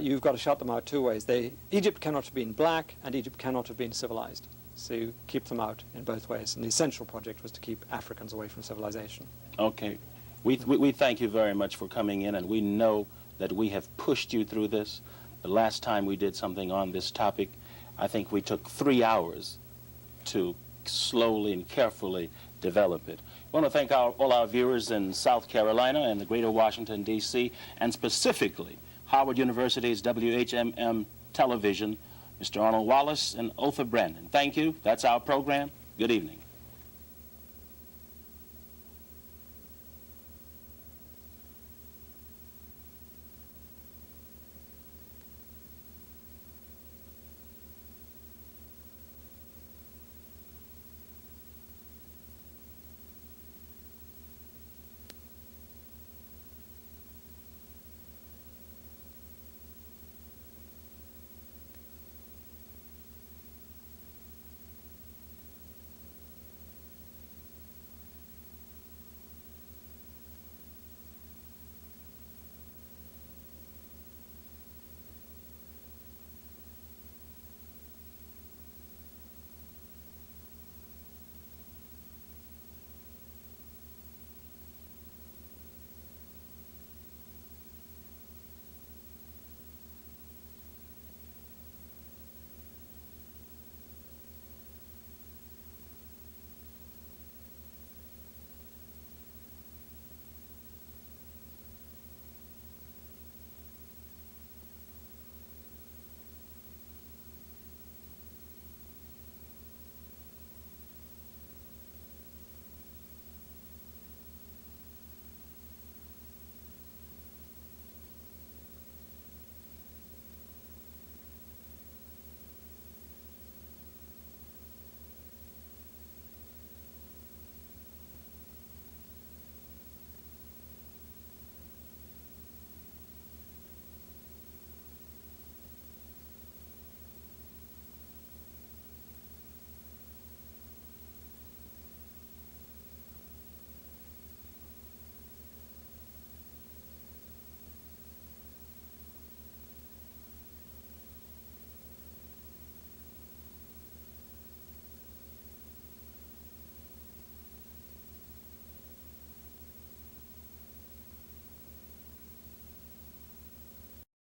you've got to shut them out two ways. Egypt cannot have been black, and Egypt cannot have been civilized. So you keep them out in both ways. And the essential project was to keep Africans away from civilization. Okay. We thank you very much for coming in, and we know that we have pushed you through this. The last time we did something on this topic, I think we took 3 hours to slowly and carefully develop it. I want to thank all our viewers in South Carolina and the greater Washington, D.C., and specifically Howard University's WHMM television, Mr. Arnold Wallace and Otha Brandon. Thank you. That's our program. Good evening.